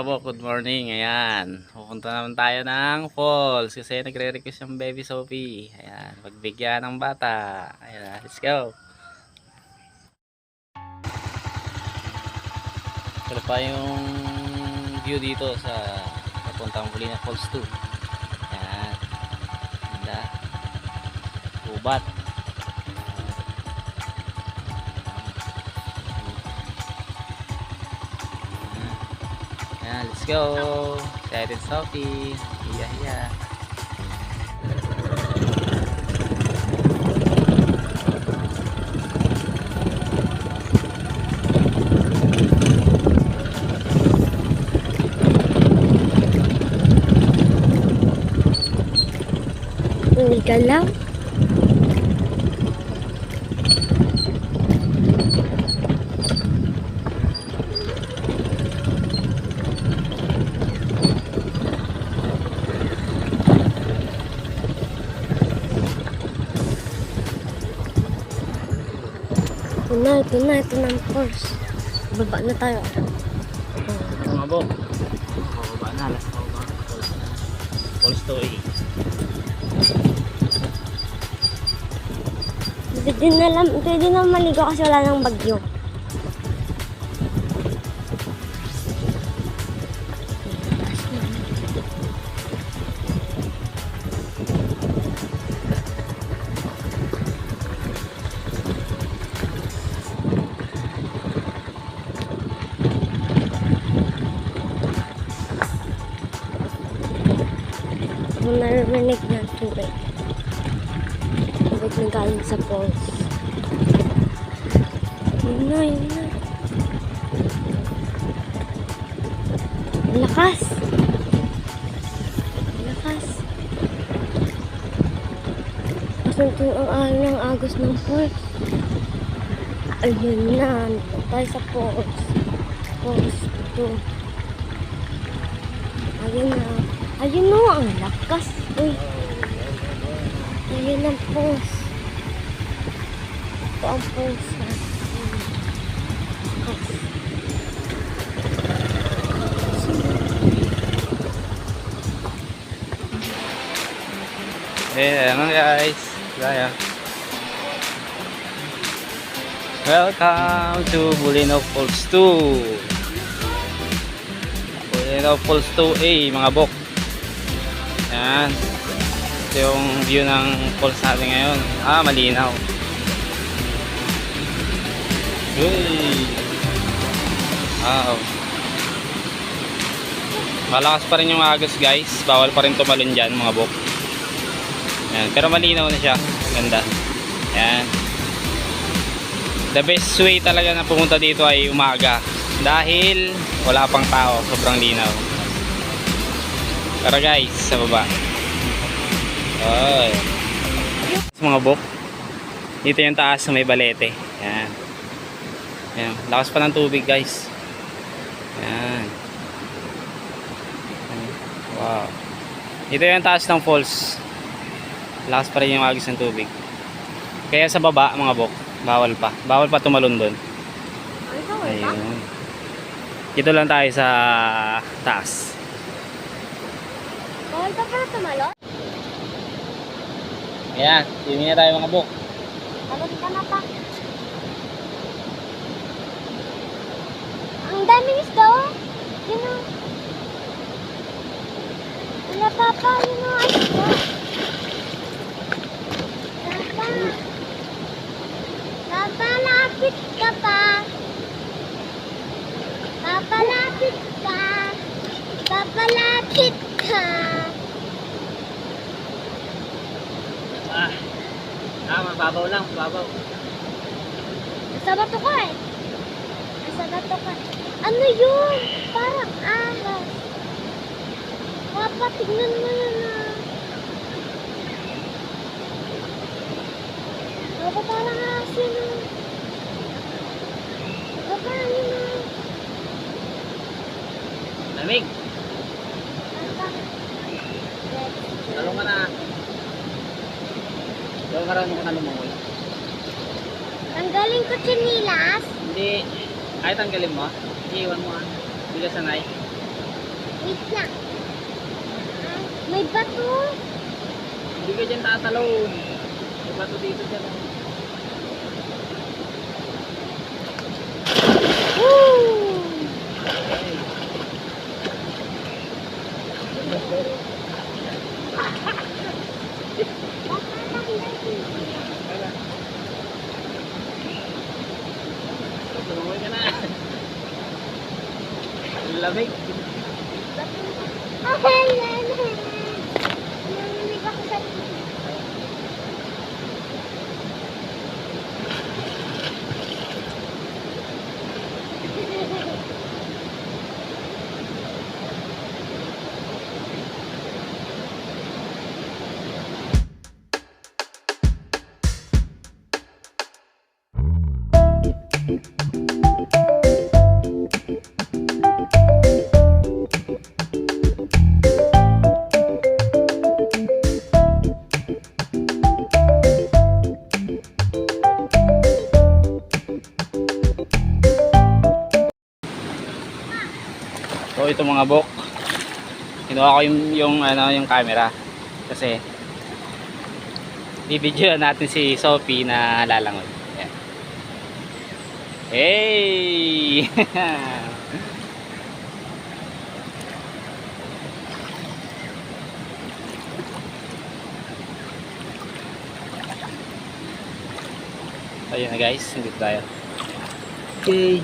mga bok, good morning. Ayan, pupunta naman tayo ng falls kasi nagre-request yung baby Sophie. Ayan, pagbigyan ng bata. Ayan, let's go. Ito pa yung view dito sa papuntang Molina Falls 2. Ayan, ganda. Ubat. Ayan, let's go. Excited Sophie. Hiya hiya. Hindi ka lang. Ito na ang course. Baba na tayo. Mga bok, bababa na. Alas na ba? Falls 2A. Pwede na maligo kasi wala nang bagyo. Kung narinig na tubig. Tubig na galing sa falls. Yun na. Ang lakas. Pasunto ang araw ng agos ng falls. Ayun na. Tayo sa falls. Falls 2. Ayun na, ang lakas. Uy. Ayun ang falls. Ito ang falls na. Ano guys, kaya welcome to Molina Falls 2. Molina Falls 2A mga bok. Yan, ito yung view ng falls natin ngayon. Malinaw. Wow, malakas pa rin yung agos guys. Bawal pa rin tumalon dyan mga bok. Yan, pero malinaw na siya. Ganda. Yan. The best way talaga na pumunta dito ay umaga. Dahil wala pang tao. Sobrang linaw. Tara guys, sa baba. Oy. Mga bok. Dito yung taas na may balete. Yan. Yan. Lakas pa ng tubig guys. Yan. Wow. Dito yung taas ng falls. Lakas pa rin yung agos ng tubig. Kaya sa baba mga bok, bawal pa tumalon doon. Ayun. Dito lang tayo sa taas. Bawal pa para tumalon? Ayan, swimming na tayo mga bok. Talon ka na pa. Ang daming isda oh. Yun o. Wala papa, yun o. Isda. Papalapit ka pa. Papalapit ka. Papalapit ka. Mababaw lang, mababaw. Nasa bato ka eh. Ano yun? Parang ahas. Papa, tignan mo yun ah. Papa, parang ahas yun ah. Papa, yun ah. Lamig. Papa. Talong ka na. Talong ka na lumangoy. Tanggalin ko chinilas. Hindi. Ay, tanggalin mo. Iiwan mo. Hindi ka sanay. Wait lang. May bato. Hindi ka dyan tatalon. May bato dito dyan. Woo! Tumuloy ka na. Ang lamig. Narinig ako sa So ito mga bok, kinuha ko yung camera kasi i-video natin si Sophie na lalangoy. Ayan. Hey! Ayun na guys, nandito tayo. Okay.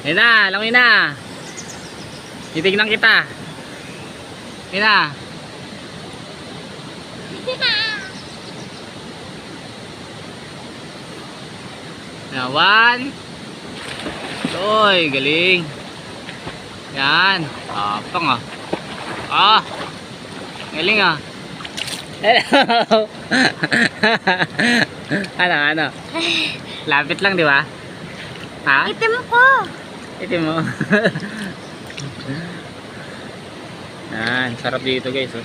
Ayun na, langoy na. Titignan kita. Ayun na. Na, one. Oy, galing. Yan. Pang ah. Ah. Galing ah. Hello. Ano? Lapit lang, di ba? Ha? itim ko. Itim mo. Yan, sarap dito guys. Oh.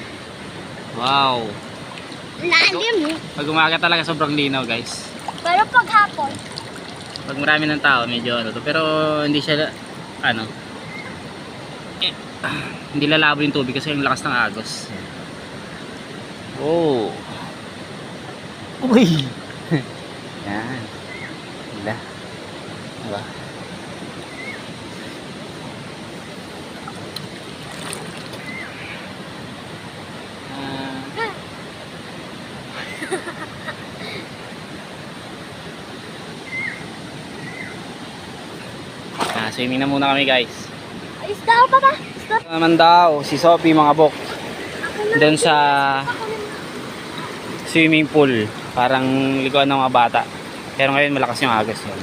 Wow. Lalim. Pag umaga talaga sobrang linaw guys. Pero pag hapon, Pag marami ng tao medyo ano to. Pero hindi siya ano. Hindi lalabo yung tubig kasi yung lakas ng agos. Oh. Uy. Yan. Ganda. Diba? Swimming na muna kami guys. isda pa ba? Isda. Naman daw si Sophie mga bok doon sa swimming pool, parang liguan ng mga bata, pero ngayon malakas yung agos yun.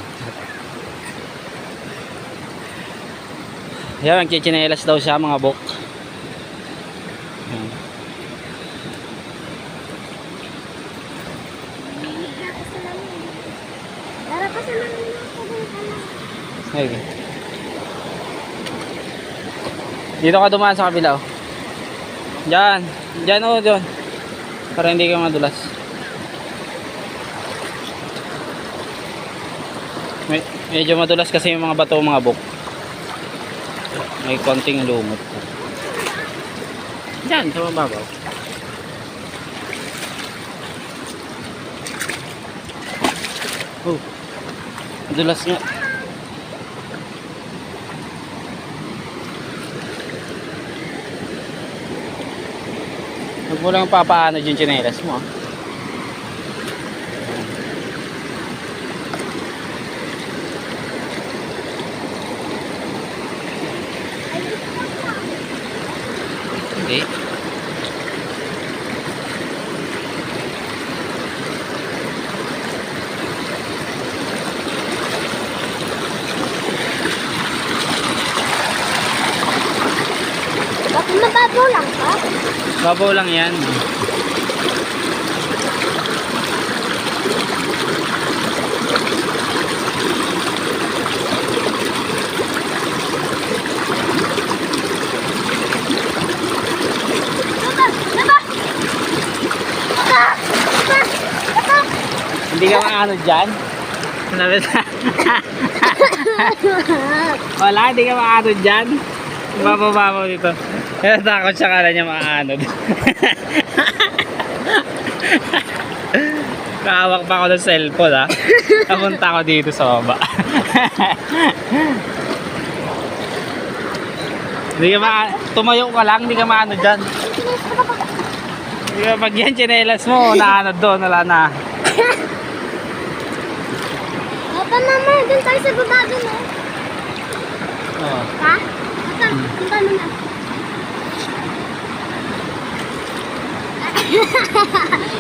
Yan, nagchichinelas daw siya mga bok. Para pa sa namin ako. Okay. Dito ka dumaan sa kabila oh. Diyan oh, doon. Para hindi ka madulas. Medyo madulas kasi yung mga bato mga bok. May konting lumot. Diyan, sa mababaw. Oh. Madulas nga. Huwag mo lang papaano yung tsinelas mo. Hindi. Bakit mababaw lang ka? Babaw lang yan. Hindi ka maano dyan? Wala, hindi ka maano dyan. Bababa mo dito. Kaya takot siya, kala niya maanod. Kahawak pa ako ng cellphone ha. Napunta ako dito sa baba. Hindi ka tumayo ka lang, hindi ka maano dyan. Hindi ka pag yan chinelas mo, naanod doon, wala na. Papa, mama, dun tayo sa baba dun, oh. Oh. Ha? Papa, punta mo na.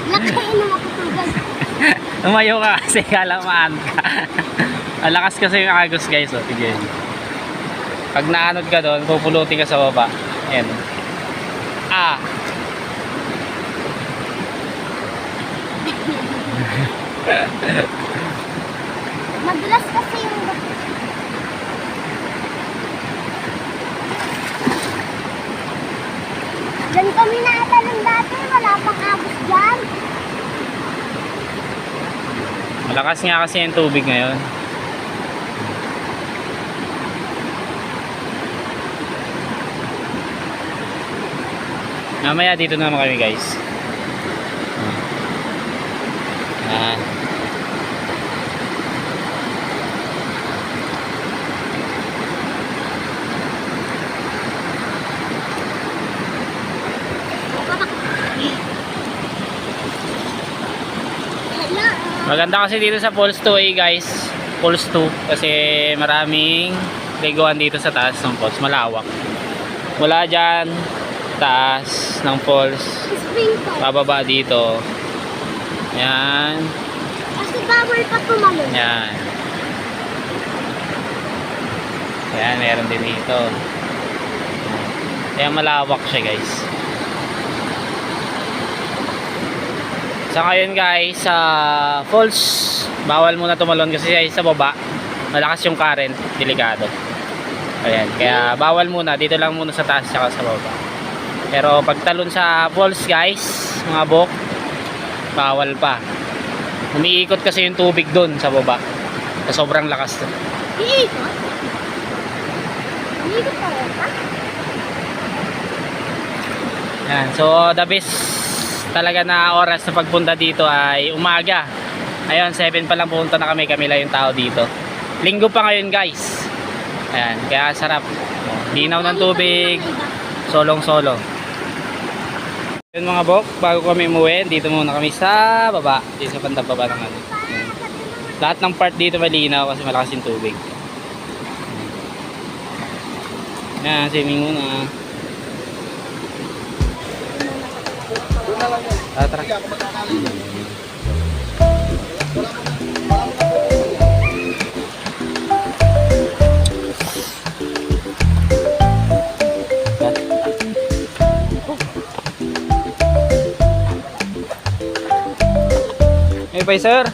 Nakain na maputugan. Tumayo ka kasi kala maanod ka. Malakas kasi yung agos guys, oh. Tigil. Pag naanod ka doon, pupulutin ka sa baba. Ayan. Ah! Madulas kasi yung Diyan kami naatalong dati, wala pang agos dyan. Malakas nga kasi yung tubig ngayon. Mamaya dito naman kami guys. Ah. Maganda kasi dito sa Falls 2A guys. Falls 2 kasi maraming leguan dito sa taas ng falls, malawak. Mula dyan taas ng falls, Spring po. bababa dito. Yan. Kasi bawal pa tumalon. Yan. Yan, meron din dito. Kaya malawak siya guys. Sa ngayon guys, sa falls, bawal muna tumalon kasi sa baba, malakas yung current, delikado. Ayan, kaya bawal muna, dito lang muna sa taas tsaka sa baba. Pero pag talon sa falls guys, mga bok, bawal pa. Umiikot kasi yung tubig doon sa baba. Sa sobrang lakas. Iikot? Iikot pa rin, ha? Yan, so the best talaga na oras na pagpunta dito ay umaga. Ayun, 7 pa lang pumunta na kami lang yung tao dito. Linggo pa ngayon guys. Ayan, kaya sarap. Linaw ng tubig, solong solo. Yun mga bok, bago kami umuwi, dito muna kami sa baba, dito sa bandang baba ng ano. Lahat ng part dito malinaw kasi malakas yung tubig. Yan, swimming muna. Tara. Hey, bye sir.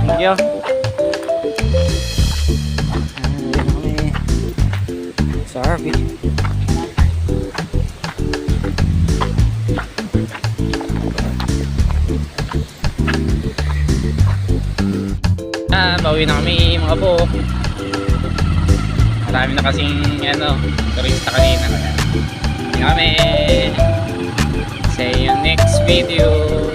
Thank you. Sorry. Pauwi na kami mga po. Marami na kasing turista kanina. Pauwi na kami. See you next video.